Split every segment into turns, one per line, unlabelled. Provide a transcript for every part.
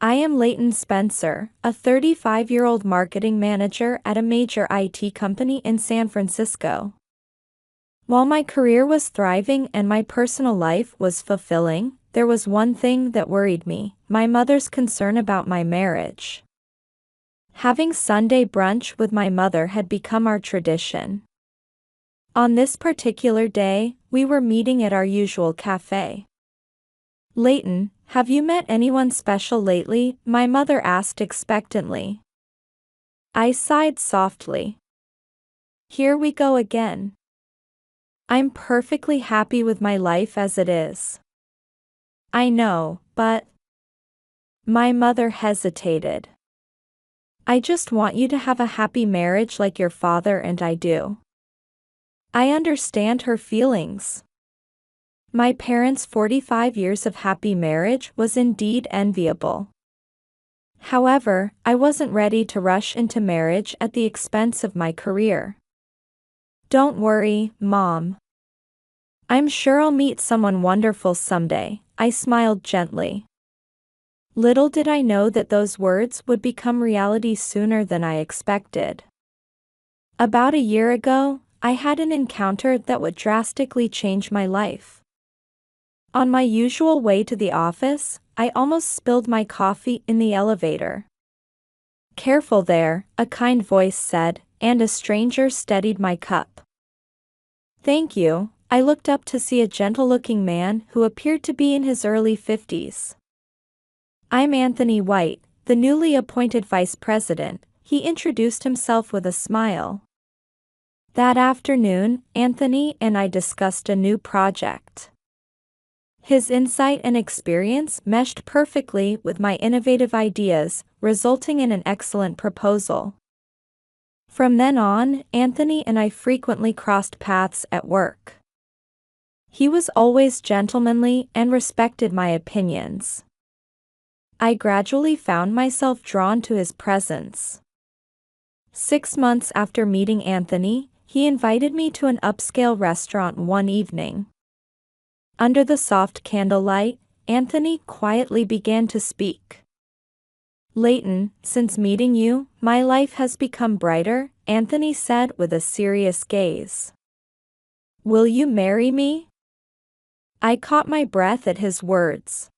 I am Leighton Spencer, a 35-year-old marketing manager at a major IT company in San Francisco. While my career was thriving and my personal life was fulfilling, there was one thing that worried me: my mother's concern about my marriage. Having Sunday brunch with my mother had become our tradition. On this particular day, we were meeting at our usual cafe. "Leighton, have you met anyone special lately?" my mother asked expectantly. I sighed softly. Here we go again. I'm perfectly happy with my life as it is. I know, but... My mother hesitated. I just want you to have a happy marriage like your father and I do. I understand her feelings. My parents' 45 years of happy marriage was indeed enviable. However, I wasn't ready to rush into marriage at the expense of my career. Don't worry, Mom. I'm sure I'll meet someone wonderful someday, I smiled gently. Little did I know that those words would become reality sooner than I expected. About a year ago, I had an encounter that would drastically change my life. On my usual way to the office, I almost spilled my coffee in the elevator. "Careful there," a kind voice said, and a stranger steadied my cup. "Thank you." I looked up to see a gentle-looking man who appeared to be in his early 50s. "I'm Anthony White, the newly appointed vice president," he introduced himself with a smile. That afternoon, Anthony and I discussed a new project. His insight and experience meshed perfectly with my innovative ideas, resulting in an excellent proposal. From then on, Anthony and I frequently crossed paths at work. He was always gentlemanly and respected my opinions. I gradually found myself drawn to his presence. 6 months after meeting Anthony, he invited me to an upscale restaurant one evening. Under the soft candlelight, Anthony quietly began to speak. "Leighton, since meeting you, my life has become brighter," Anthony said with a serious gaze. "Will you marry me?" I caught my breath at his words.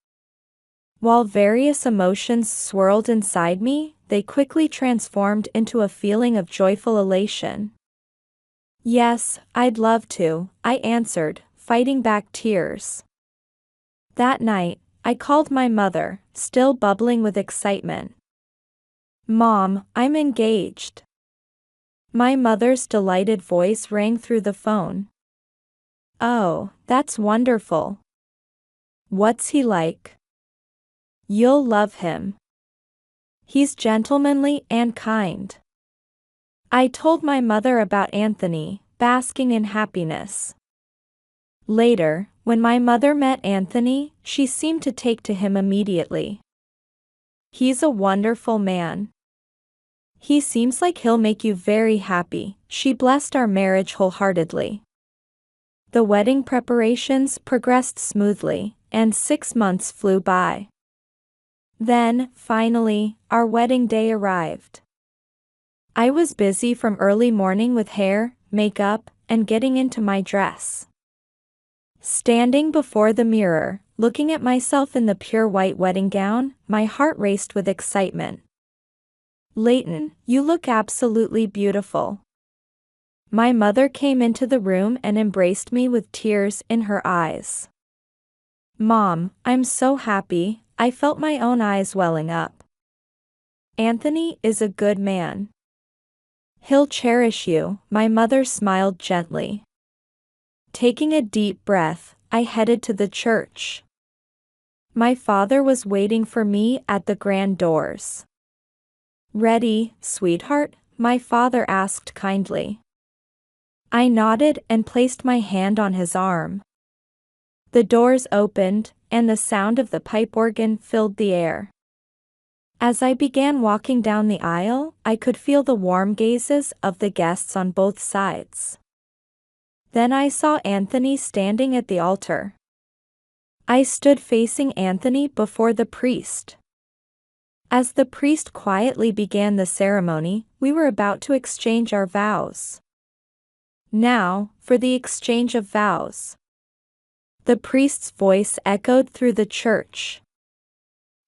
While various emotions swirled inside me, they quickly transformed into a feeling of joyful elation. "Yes, I'd love to," I answered, fighting back tears. That night, I called my mother, still bubbling with excitement. "Mom, I'm engaged." My mother's delighted voice rang through the phone. "Oh, that's wonderful. What's he like?" "You'll love him. He's gentlemanly and kind." I told my mother about Anthony, basking in happiness. Later, when my mother met Anthony, she seemed to take to him immediately. "He's a wonderful man. He seems like he'll make you very happy." She blessed our marriage wholeheartedly. The wedding preparations progressed smoothly, and 6 months flew by. Then, finally, our wedding day arrived. I was busy from early morning with hair, makeup, and getting into my dress. Standing before the mirror, looking at myself in the pure white wedding gown, my heart raced with excitement. "Leighton, you look absolutely beautiful." My mother came into the room and embraced me with tears in her eyes. "Mom, I'm so happy," I felt my own eyes welling up. "Anthony is a good man. He'll cherish you," my mother smiled gently. Taking a deep breath, I headed to the church. My father was waiting for me at the grand doors. "Ready, sweetheart?" my father asked kindly. I nodded and placed my hand on his arm. The doors opened, and the sound of the pipe organ filled the air. As I began walking down the aisle, I could feel the warm gazes of the guests on both sides. Then I saw Anthony standing at the altar. I stood facing Anthony before the priest. As the priest quietly began the ceremony, we were about to exchange our vows. Now, for the exchange of vows. The priest's voice echoed through the church.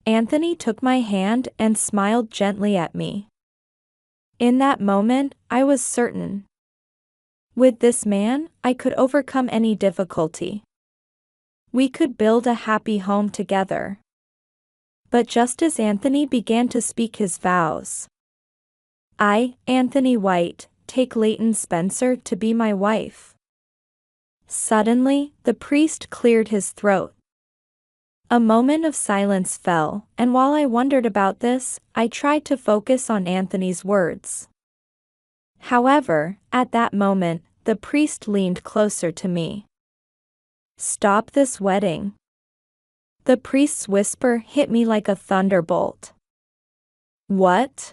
Anthony took my hand and smiled gently at me. In that moment, I was certain. With this man, I could overcome any difficulty. We could build a happy home together. But just as Anthony began to speak his vows, I, Anthony White, take Leighton Spencer to be my wife. Suddenly, the priest cleared his throat. A moment of silence fell, and while I wondered about this, I tried to focus on Anthony's words. However, at that moment, the priest leaned closer to me. Stop this wedding. The priest's whisper hit me like a thunderbolt. What?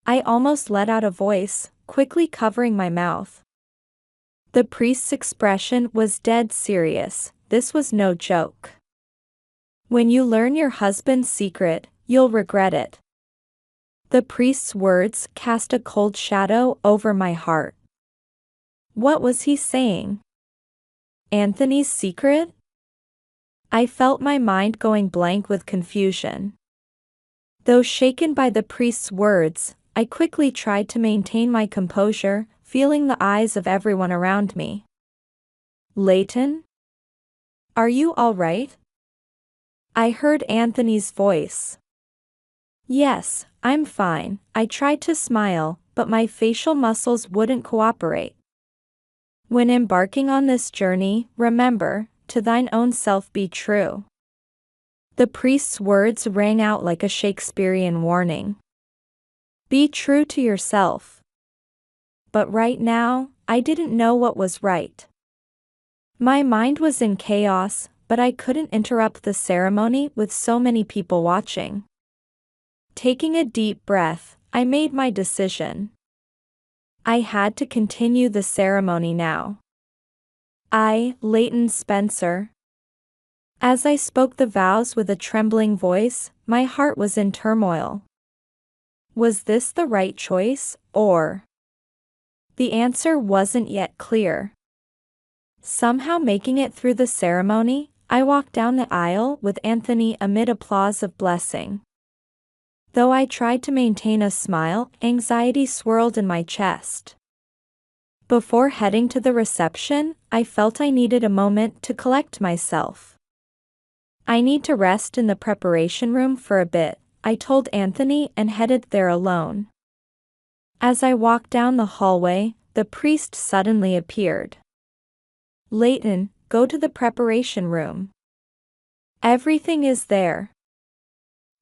I almost let out a voice, quickly covering my mouth. The priest's expression was dead serious. This was no joke. When you learn your husband's secret, you'll regret it. The priest's words cast a cold shadow over my heart. What was he saying? Anthony's secret? I felt my mind going blank with confusion. Though shaken by the priest's words, I quickly tried to maintain my composure, feeling the eyes of everyone around me. Leighton? Are you all right? I heard Anthony's voice. Yes, I'm fine. I tried to smile, but my facial muscles wouldn't cooperate. When embarking on this journey, remember, to thine own self be true. The priest's words rang out like a Shakespearean warning. Be true to yourself. But right now, I didn't know what was right. My mind was in chaos, but I couldn't interrupt the ceremony with so many people watching. Taking a deep breath, I made my decision. I had to continue the ceremony now. I, Leighton Spencer. As I spoke the vows with a trembling voice, my heart was in turmoil. Was this the right choice, or? The answer wasn't yet clear. Somehow making it through the ceremony, I walked down the aisle with Anthony amid applause of blessing. Though I tried to maintain a smile, anxiety swirled in my chest. Before heading to the reception, I felt I needed a moment to collect myself. I need to rest in the preparation room for a bit, I told Anthony and headed there alone. As I walked down the hallway, the priest suddenly appeared. Leighton, go to the preparation room. Everything is there.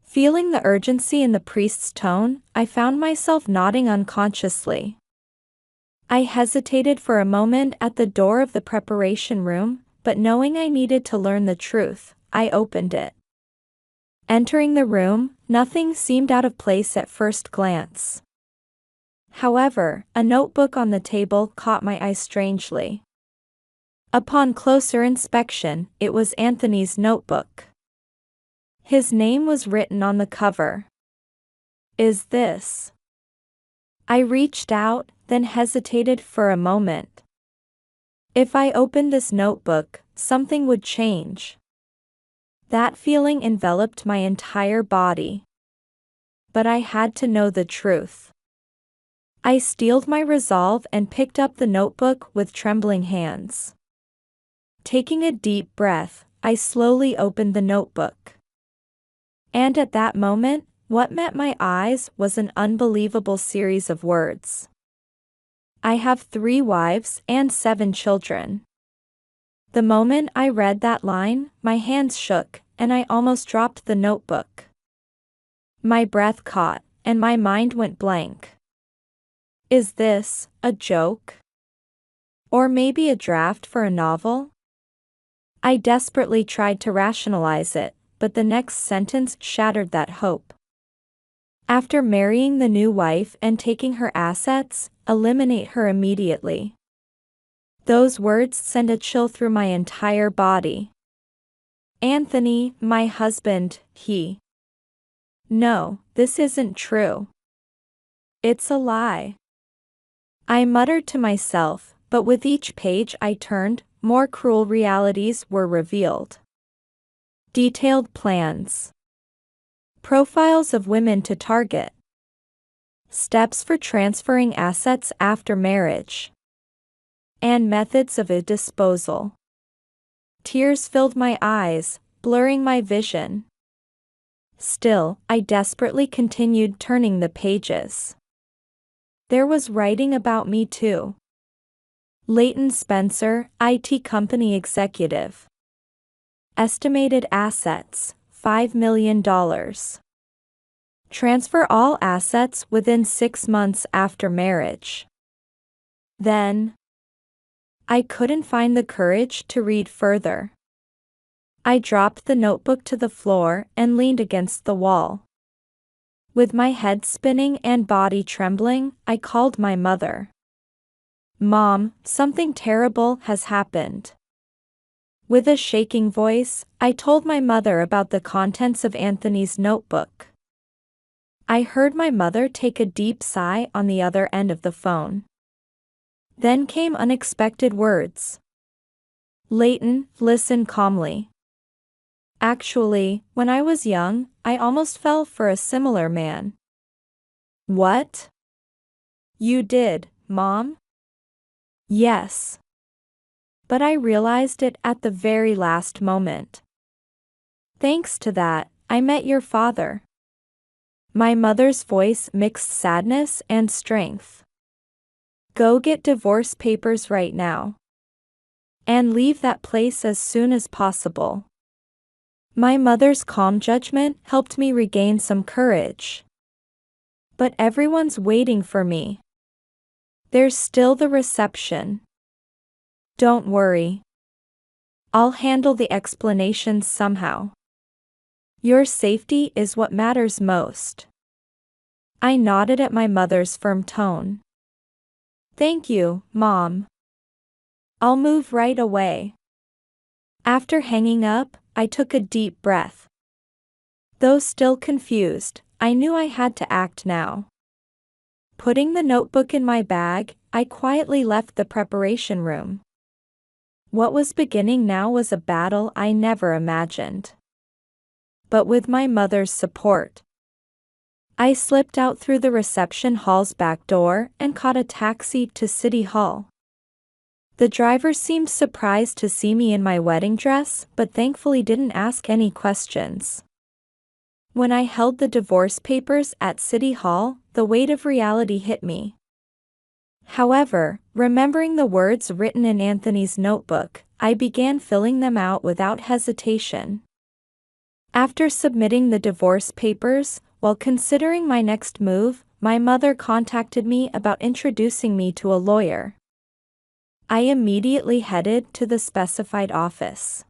Feeling the urgency in the priest's tone, I found myself nodding unconsciously. I hesitated for a moment at the door of the preparation room, but knowing I needed to learn the truth, I opened it. Entering the room, nothing seemed out of place at first glance. However, a notebook on the table caught my eye strangely. Upon closer inspection, it was Anthony's notebook. His name was written on the cover. Is this? I reached out, then hesitated for a moment. If I opened this notebook, something would change. That feeling enveloped my entire body. But I had to know the truth. I steeled my resolve and picked up the notebook with trembling hands. Taking a deep breath, I slowly opened the notebook. And at that moment, what met my eyes was an unbelievable series of words. I have 3 wives and 7 children. The moment I read that line, my hands shook, and I almost dropped the notebook. My breath caught, and my mind went blank. Is this a joke? Or maybe a draft for a novel? I desperately tried to rationalize it, but the next sentence shattered that hope. After marrying the new wife and taking her assets, eliminate her immediately. Those words sent a chill through my entire body. Anthony, my husband, he No, this isn't true. It's a lie. I muttered to myself, but with each page I turned, more cruel realities were revealed. Detailed plans. Profiles of women to target. Steps for transferring assets after marriage. And methods of a disposal. Tears filled my eyes, blurring my vision. Still, I desperately continued turning the pages. There was writing about me too. Leighton Spencer, IT company executive. Estimated assets, $5 million. Transfer all assets within 6 months after marriage. Then, I couldn't find the courage to read further. I dropped the notebook to the floor and leaned against the wall. With my head spinning and body trembling, I called my mother. "Mom, something terrible has happened." With a shaking voice, I told my mother about the contents of Anthony's notebook. I heard my mother take a deep sigh on the other end of the phone. Then came unexpected words. "Leighton, listen calmly. Actually, when I was young, I almost fell for a similar man." "What? You did, Mom?" "Yes. But I realized it at the very last moment. Thanks to that, I met your father." My mother's voice mixed sadness and strength. "Go get divorce papers right now. And leave that place as soon as possible." My mother's calm judgment helped me regain some courage. "But everyone's waiting for me. There's still the reception." "Don't worry. I'll handle the explanations somehow. Your safety is what matters most." I nodded at my mother's firm tone. "Thank you, Mom. I'll move right away." After hanging up, I took a deep breath. Though still confused, I knew I had to act now. Putting the notebook in my bag, I quietly left the preparation room. What was beginning now was a battle I never imagined. But with my mother's support, I slipped out through the reception hall's back door and caught a taxi to City Hall. The driver seemed surprised to see me in my wedding dress, but thankfully didn't ask any questions. When I held the divorce papers at City Hall, the weight of reality hit me. However, remembering the words written in Anthony's notebook, I began filling them out without hesitation. After submitting the divorce papers, while considering my next move, my mother contacted me about introducing me to a lawyer. I immediately headed to the specified office.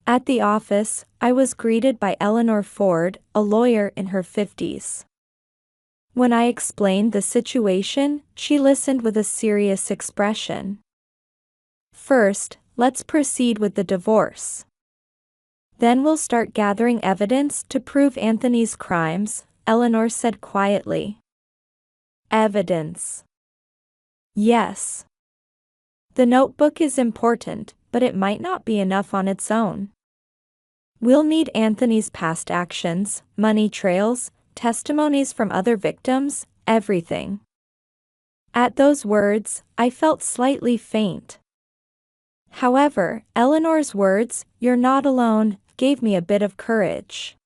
At the office, I was greeted by Eleanor Ford, a lawyer in her 50s. When I explained the situation, she listened with a serious expression. "First, let's proceed with the divorce. Then we'll start gathering evidence to prove Anthony's crimes," Eleanor said quietly. "Evidence?" "Yes. The notebook is important, but it might not be enough on its own. We'll need Anthony's past actions, money trails, testimonies from other victims, everything." At those words, I felt slightly faint. However, Eleanor's words, "You're not alone," gave me a bit of courage.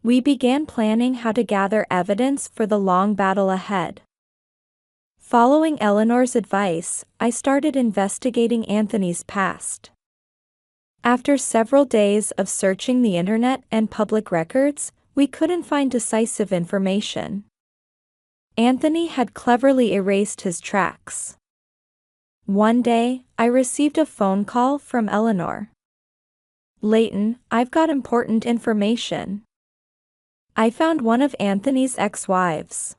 We began planning how to gather evidence for the long battle ahead. Following Eleanor's advice, I started investigating Anthony's past. After several days of searching the internet and public records, we couldn't find decisive information. Anthony had cleverly erased his tracks. One day, I received a phone call from Eleanor. "Leighton, I've got important information. I found one of Anthony's ex-wives."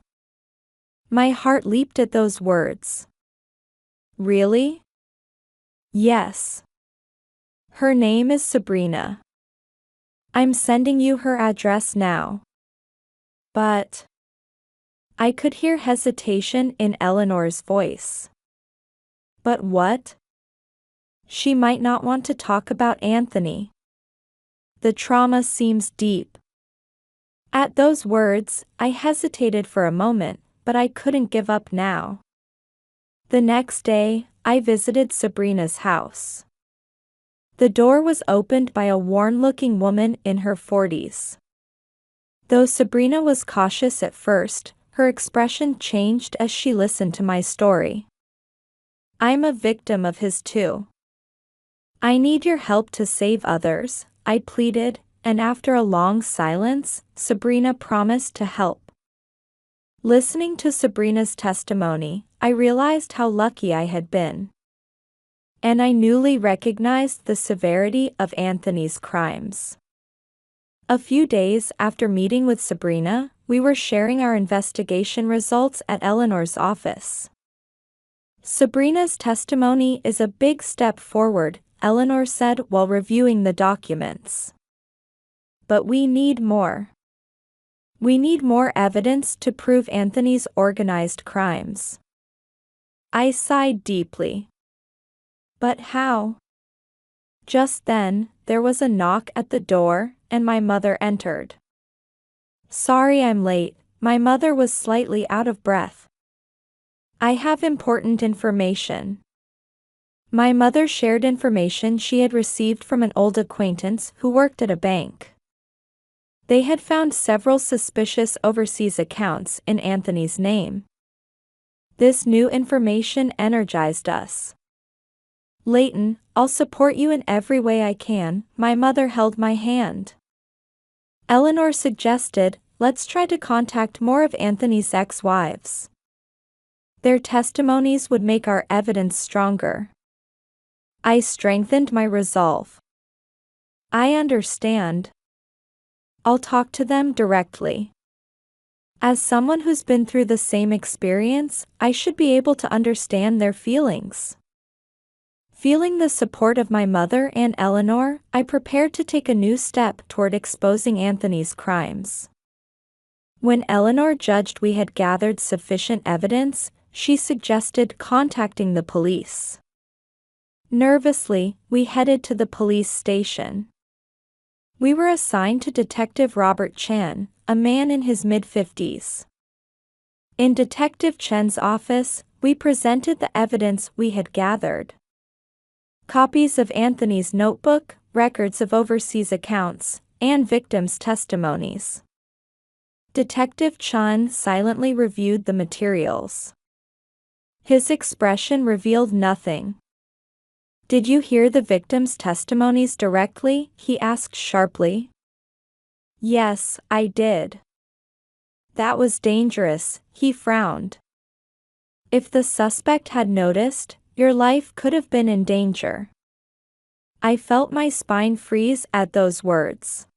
My heart leaped at those words. "Really?" "Yes. Her name is Sabrina. I'm sending you her address now." But I could hear hesitation in Eleanor's voice. But what? She might not want to talk about Anthony. The trauma seems deep. At those words, I hesitated for a moment, but I couldn't give up now. The next day, I visited Sabrina's house. The door was opened by a worn-looking woman in her 40s. Though Sabrina was cautious at first, her expression changed as she listened to my story. I'm a victim of his too. I need your help to save others, I pleaded, and after a long silence, Sabrina promised to help. Listening to Sabrina's testimony, I realized how lucky I had been. And I newly recognized the severity of Anthony's crimes. A few days after meeting with Sabrina, we were sharing our investigation results at Eleanor's office. Sabrina's testimony is a big step forward, Eleanor said while reviewing the documents. But we need more. We need more evidence to prove Anthony's organized crimes. I sighed deeply. But how? Just then, there was a knock at the door, and my mother entered. Sorry I'm late, my mother was slightly out of breath. I have important information. My mother shared information she had received from an old acquaintance who worked at a bank. They had found several suspicious overseas accounts in Anthony's name. This new information energized us. Leighton, I'll support you in every way I can, my mother held my hand. Eleanor suggested, let's try to contact more of Anthony's ex-wives. Their testimonies would make our evidence stronger. I strengthened my resolve. I understand. I'll talk to them directly. As someone who's been through the same experience, I should be able to understand their feelings. Feeling the support of my mother and Eleanor, I prepared to take a new step toward exposing Anthony's crimes. When Eleanor judged we had gathered sufficient evidence, she suggested contacting the police. Nervously, we headed to the police station. We were assigned to Detective Robert Chen, a man in his mid-50s. In Detective Chen's office, we presented the evidence we had gathered. Copies of Anthony's notebook, records of overseas accounts, and victims' testimonies. Detective Chen silently reviewed the materials. His expression revealed nothing. Did you hear the victims' testimonies directly? He asked sharply. Yes, I did. That was dangerous, he frowned. If the suspect had noticed, your life could have been in danger. I felt my spine freeze at those words.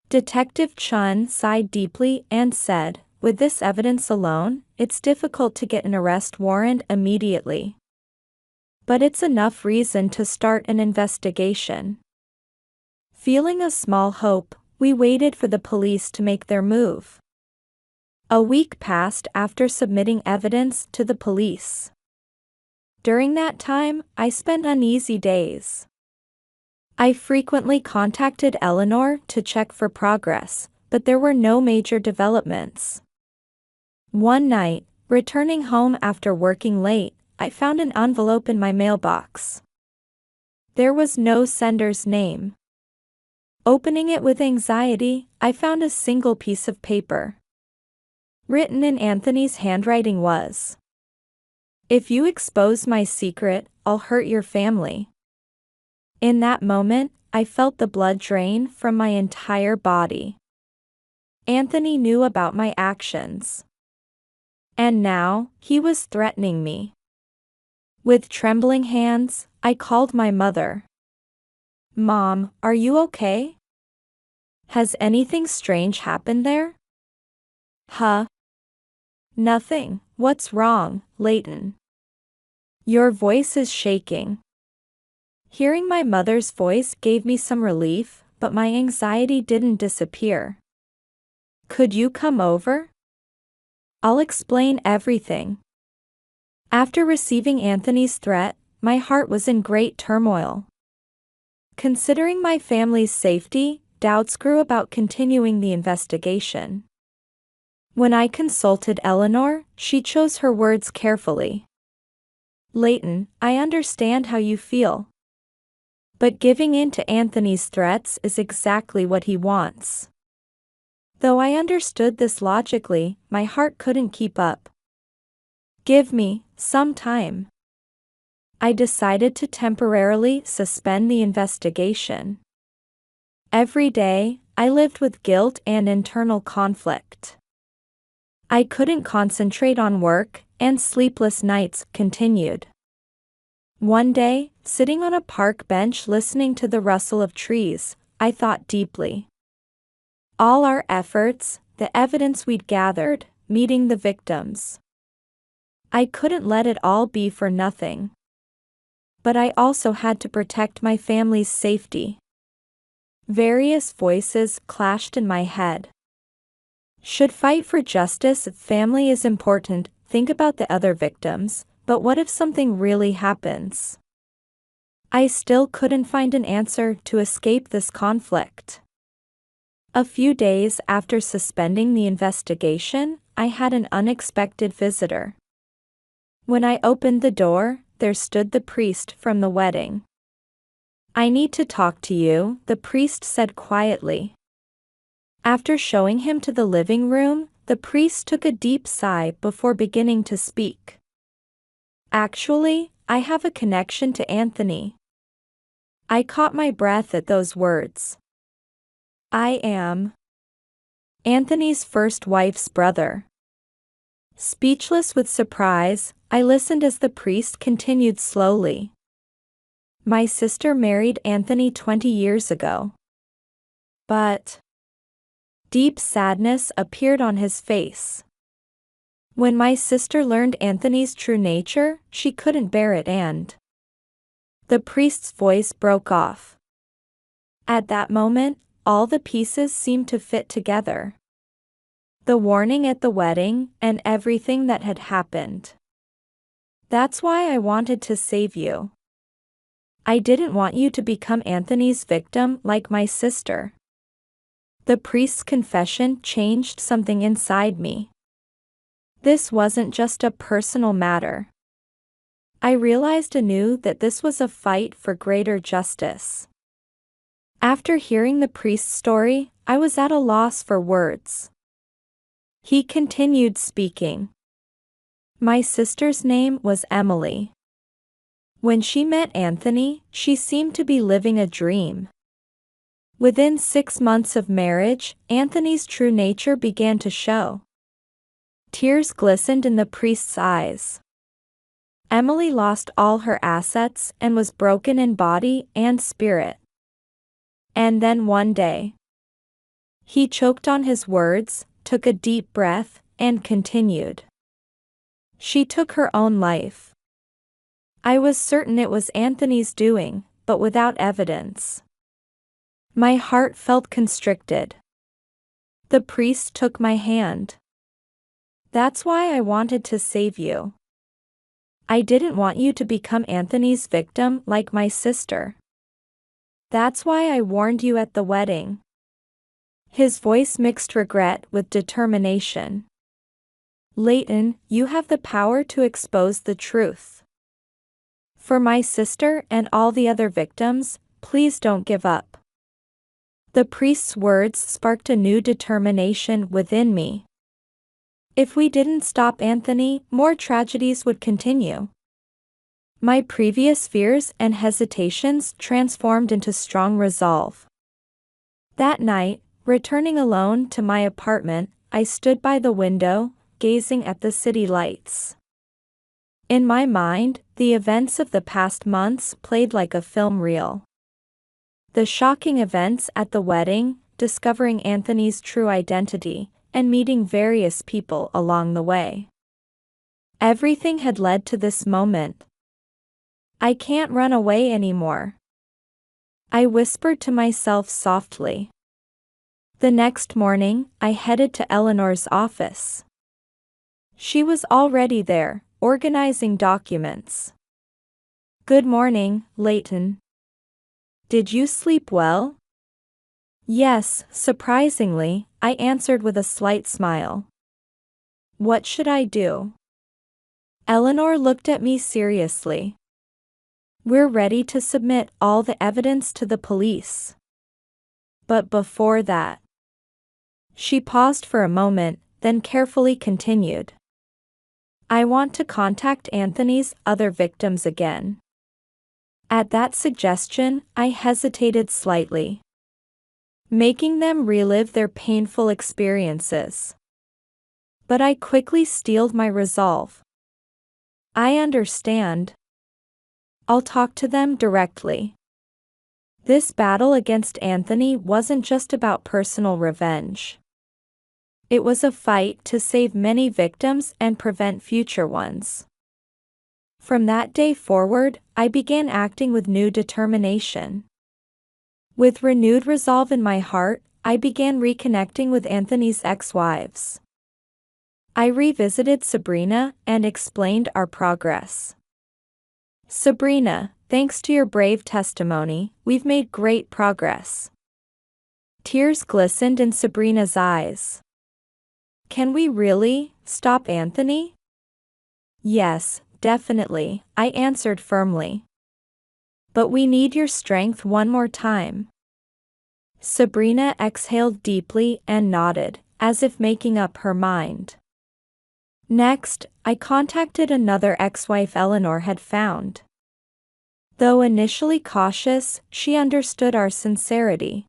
Detective Chen sighed deeply and said, with this evidence alone, it's difficult to get an arrest warrant immediately. But it's enough reason to start an investigation. Feeling a small hope, we waited for the police to make their move. A week passed after submitting evidence to the police. During that time, I spent uneasy days. I frequently contacted Eleanor to check for progress, but there were no major developments. One night, returning home after working late, I found an envelope in my mailbox. There was no sender's name. Opening it with anxiety, I found a single piece of paper. Written in Anthony's handwriting was, "If you expose my secret, I'll hurt your family." In that moment, I felt the blood drain from my entire body. Anthony knew about my actions. And now, he was threatening me. With trembling hands, I called my mother. Mom, are you okay? Has anything strange happened there? Huh? Nothing. What's wrong, Leighton? Your voice is shaking. Hearing my mother's voice gave me some relief, but my anxiety didn't disappear. Could you come over? I'll explain everything. After receiving Anthony's threat, my heart was in great turmoil. Considering my family's safety, doubts grew about continuing the investigation. When I consulted Eleanor, she chose her words carefully. Leighton, I understand how you feel. But giving in to Anthony's threats is exactly what he wants. Though I understood this logically, my heart couldn't keep up. Give me some time. I decided to temporarily suspend the investigation. Every day, I lived with guilt and internal conflict. I couldn't concentrate on work, and sleepless nights continued. One day, sitting on a park bench listening to the rustle of trees, I thought deeply. All our efforts, the evidence we'd gathered, meeting the victims. I couldn't let it all be for nothing. But I also had to protect my family's safety. Various voices clashed in my head. Should fight for justice if family is important, think about the other victims, but what if something really happens? I still couldn't find an answer to escape this conflict. A few days after suspending the investigation, I had an unexpected visitor. When I opened the door, there stood the priest from the wedding. I need to talk to you, the priest said quietly. After showing him to the living room, the priest took a deep sigh before beginning to speak. Actually, I have a connection to Anthony. I caught my breath at those words. I am Anthony's first wife's brother. Speechless with surprise, I listened as the priest continued slowly. My sister married Anthony 20 years ago. But deep sadness appeared on his face. When my sister learned Anthony's true nature, she couldn't bear it and the priest's voice broke off. At that moment, all the pieces seemed to fit together. The warning at the wedding, and everything that had happened. That's why I wanted to save you. I didn't want you to become Anthony's victim like my sister. The priest's confession changed something inside me. This wasn't just a personal matter. I realized anew that this was a fight for greater justice. After hearing the priest's story, I was at a loss for words. He continued speaking. My sister's name was Emily. When she met Anthony, she seemed to be living a dream. Within 6 months of marriage, Anthony's true nature began to show. Tears glistened in the priest's eyes. Emily lost all her assets and was broken in body and spirit. And then one day, he choked on his words, took a deep breath, and continued. She took her own life. I was certain it was Anthony's doing, but without evidence. My heart felt constricted. The priest took my hand. That's why I wanted to save you. I didn't want you to become Anthony's victim like my sister. That's why I warned you at the wedding. His voice mixed regret with determination. Leighton, you have the power to expose the truth. For my sister and all the other victims, please don't give up. The priest's words sparked a new determination within me. If we didn't stop Anthony, more tragedies would continue. My previous fears and hesitations transformed into strong resolve. That night, returning alone to my apartment, I stood by the window, gazing at the city lights. In my mind, the events of the past months played like a film reel. The shocking events at the wedding, discovering Anthony's true identity, and meeting various people along the way. Everything had led to this moment. I can't run away anymore. I whispered to myself softly. The next morning, I headed to Eleanor's office. She was already there, organizing documents. "Good morning, Leighton. Did you sleep well?" "Yes, surprisingly," I answered with a slight smile. "What should I do?" Eleanor looked at me seriously. "We're ready to submit all the evidence to the police. But before that..." She paused for a moment, then carefully continued. "I want to contact Anthony's other victims again." At that suggestion, I hesitated slightly. Making them relive their painful experiences. But I quickly steeled my resolve. "I understand. I'll talk to them directly." This battle against Anthony wasn't just about personal revenge. It was a fight to save many victims and prevent future ones. From that day forward, I began acting with new determination. With renewed resolve in my heart, I began reconnecting with Anthony's ex-wives. I revisited Sabrina and explained our progress. "Sabrina, thanks to your brave testimony, we've made great progress." Tears glistened in Sabrina's eyes. "Can we really stop Anthony?" "Yes, definitely," I answered firmly. "But we need your strength one more time." Sabrina exhaled deeply and nodded, as if making up her mind. Next, I contacted another ex-wife Eleanor had found. Though initially cautious, she understood our sincerity.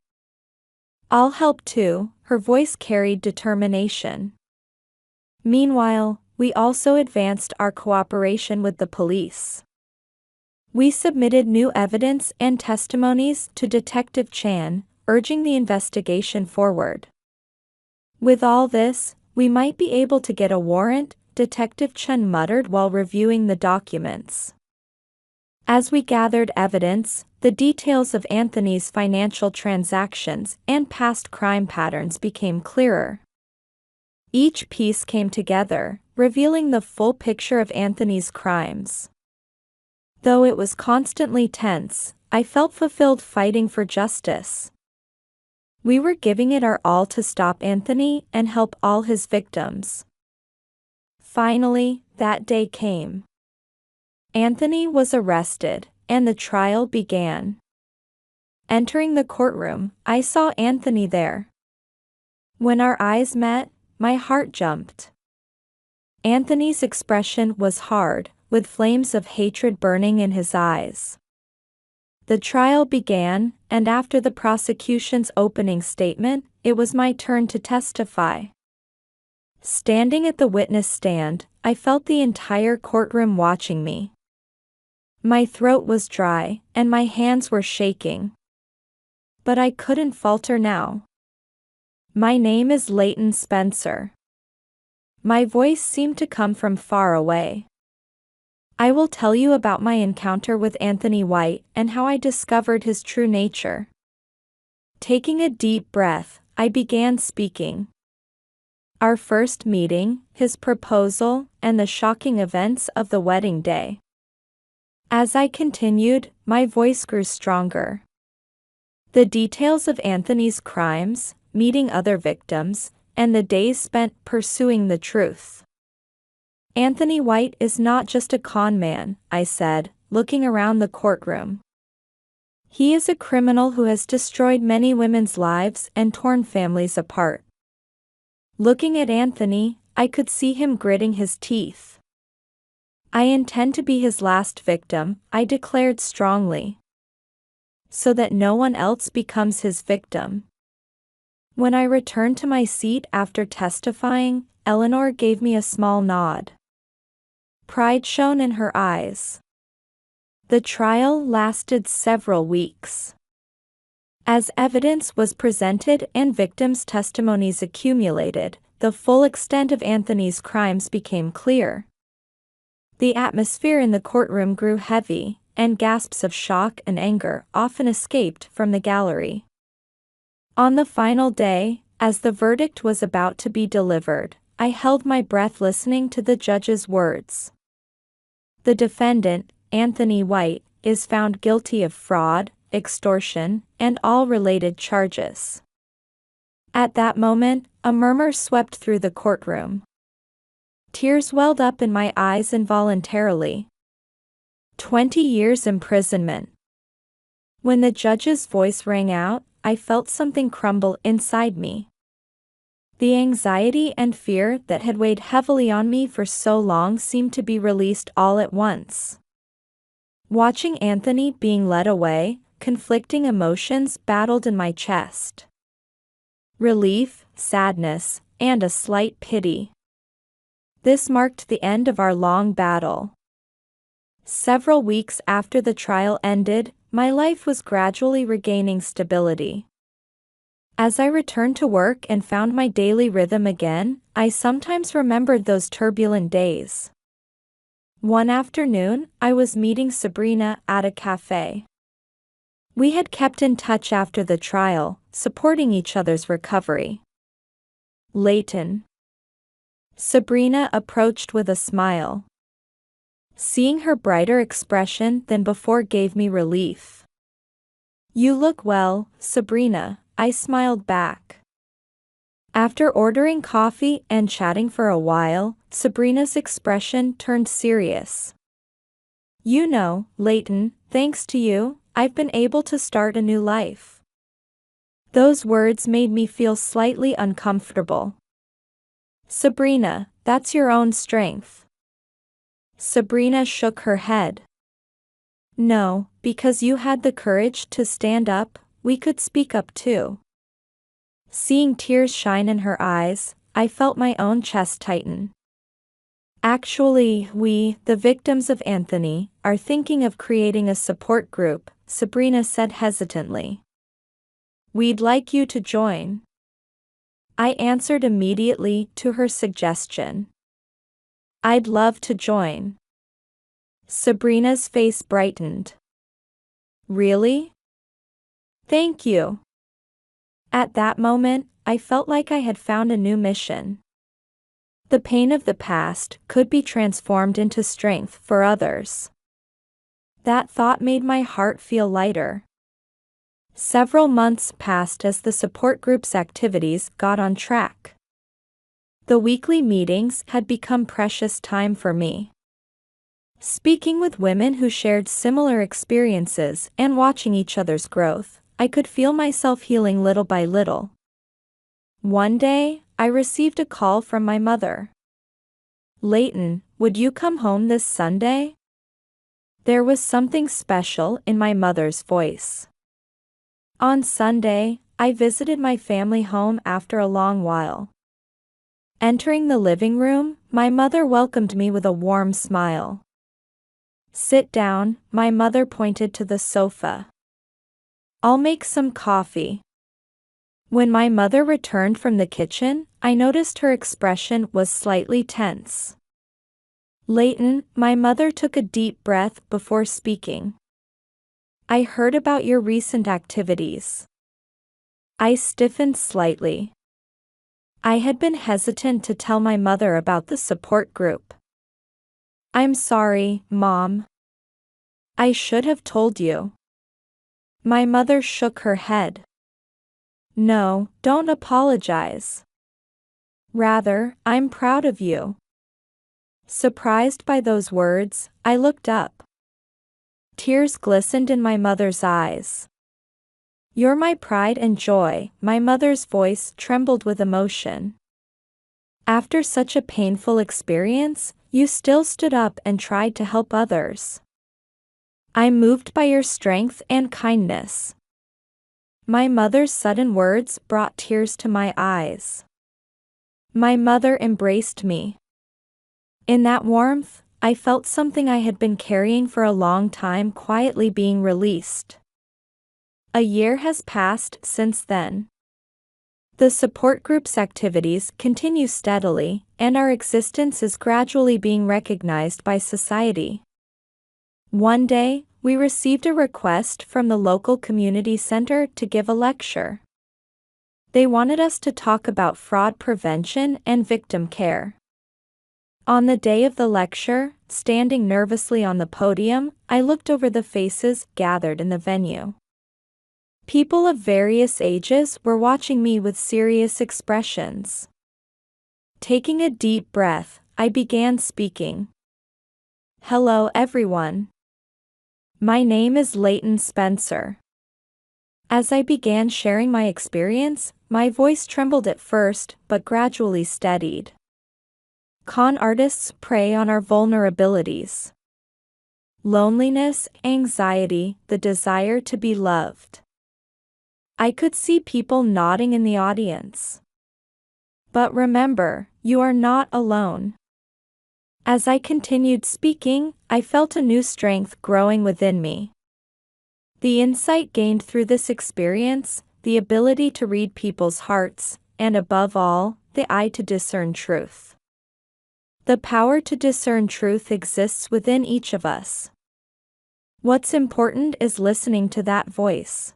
"I'll help too," her voice carried determination. Meanwhile, we also advanced our cooperation with the police. We submitted new evidence and testimonies to Detective Chan, urging the investigation forward. "With all this, we might be able to get a warrant," Detective Chen muttered while reviewing the documents. As we gathered evidence, the details of Anthony's financial transactions and past crime patterns became clearer. Each piece came together, revealing the full picture of Anthony's crimes. Though it was constantly tense, I felt fulfilled fighting for justice. We were giving it our all to stop Anthony and help all his victims. Finally, that day came. Anthony was arrested, and the trial began. Entering the courtroom, I saw Anthony there. When our eyes met, my heart jumped. Anthony's expression was hard, with flames of hatred burning in his eyes. The trial began, and after the prosecution's opening statement, it was my turn to testify. Standing at the witness stand, I felt the entire courtroom watching me. My throat was dry, and my hands were shaking. But I couldn't falter now. "My name is Leighton Spencer." My voice seemed to come from far away. "I will tell you about my encounter with Anthony White and how I discovered his true nature." Taking a deep breath, I began speaking. Our first meeting, his proposal, and the shocking events of the wedding day. As I continued, my voice grew stronger. The details of Anthony's crimes, meeting other victims, and the days spent pursuing the truth. "Anthony White is not just a con man," I said, looking around the courtroom. "He is a criminal who has destroyed many women's lives and torn families apart." Looking at Anthony, I could see him gritting his teeth. "I intend to be his last victim," I declared strongly. "So that no one else becomes his victim." When I returned to my seat after testifying, Eleanor gave me a small nod. Pride shone in her eyes. The trial lasted several weeks. As evidence was presented and victims' testimonies accumulated, the full extent of Anthony's crimes became clear. The atmosphere in the courtroom grew heavy, and gasps of shock and anger often escaped from the gallery. On the final day, As the verdict was about to be delivered, I held my breath listening to the judge's words. The defendant, Anthony White, is found guilty of fraud, extortion, and all related charges. At that moment, a murmur swept through the courtroom. Tears welled up in my eyes involuntarily. 20 years imprisonment. When the judge's voice rang out, I felt something crumble inside me. The anxiety and fear that had weighed heavily on me for so long seemed to be released all at once. Watching Anthony being led away, conflicting emotions battled in my chest. Relief, sadness, and a slight pity. This marked the end of our long battle. Several weeks after the trial ended, my life was gradually regaining stability. As I returned to work and found my daily rhythm again, I sometimes remembered those turbulent days. One afternoon, I was meeting Sabrina at a cafe. We had kept in touch after the trial, supporting each other's recovery. Leighton. Sabrina approached with a smile. Seeing her brighter expression than before gave me relief. You look well, Sabrina, I smiled back. After ordering coffee and chatting for a while, Sabrina's expression turned serious. You know, Leighton, thanks to you, I've been able to start a new life. Those words made me feel slightly uncomfortable. Sabrina, that's your own strength. Sabrina shook her head. No, because you had the courage to stand up, we could speak up too. Seeing tears shine in her eyes, I felt my own chest tighten. Actually, we, the victims of Anthony, are thinking of creating a support group, Sabrina said hesitantly. We'd like you to join. I answered immediately to her suggestion. I'd love to join. Sabrina's face brightened. Really? Thank you. At that moment, I felt like I had found a new mission. The pain of the past could be transformed into strength for others. That thought made my heart feel lighter. Several months passed as the support group's activities got on track. The weekly meetings had become precious time for me. Speaking with women who shared similar experiences and watching each other's growth, I could feel myself healing little by little. One day, I received a call from my mother. Leighton, would you come home this Sunday? There was something special in my mother's voice. On Sunday, I visited my family home after a long while. Entering the living room, my mother welcomed me with a warm smile. Sit down, my mother pointed to the sofa. I'll make some coffee. When my mother returned from the kitchen, I noticed her expression was slightly tense. Leighton, my mother took a deep breath before speaking. I heard about your recent activities. I stiffened slightly. I had been hesitant to tell my mother about the support group. I'm sorry, Mom. I should have told you. My mother shook her head. No, don't apologize. Rather, I'm proud of you. Surprised by those words, I looked up. Tears glistened in my mother's eyes. You're my pride and joy, my mother's voice trembled with emotion. After such a painful experience, you still stood up and tried to help others. I'm moved by your strength and kindness. My mother's sudden words brought tears to my eyes. My mother embraced me. In that warmth, I felt something I had been carrying for a long time quietly being released. A year has passed since then. The support group's activities continue steadily, and our existence is gradually being recognized by society. One day, we received a request from the local community center to give a lecture. They wanted us to talk about fraud prevention and victim care. On the day of the lecture, standing nervously on the podium, I looked over the faces gathered in the venue. People of various ages were watching me with serious expressions. Taking a deep breath, I began speaking. Hello everyone. My name is Leighton Spencer. As I began sharing my experience, my voice trembled at first but gradually steadied. Con artists prey on our vulnerabilities. Loneliness, anxiety, the desire to be loved. I could see people nodding in the audience. But remember, you are not alone. As I continued speaking, I felt a new strength growing within me. The insight gained through this experience, the ability to read people's hearts, and above all, the eye to discern truth. The power to discern truth exists within each of us. What's important is listening to that voice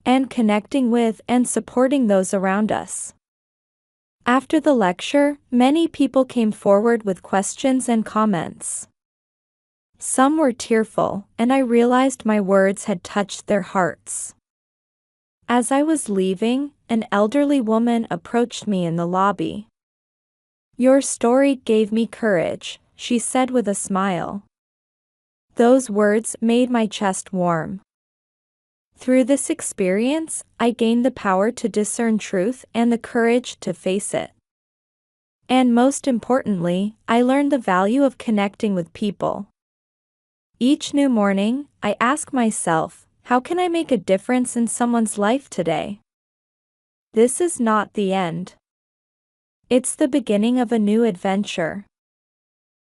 and connecting with and supporting those around us. After the lecture, many people came forward with questions and comments. Some were tearful, and I realized my words had touched their hearts. As I was leaving, an elderly woman approached me in the lobby. "Your story gave me courage," she said with a smile. Those words made my chest warm. Through this experience, I gained the power to discern truth and the courage to face it. And most importantly, I learned the value of connecting with people. Each new morning, I ask myself, how can I make a difference in someone's life today? This is not the end. It's the beginning of a new adventure.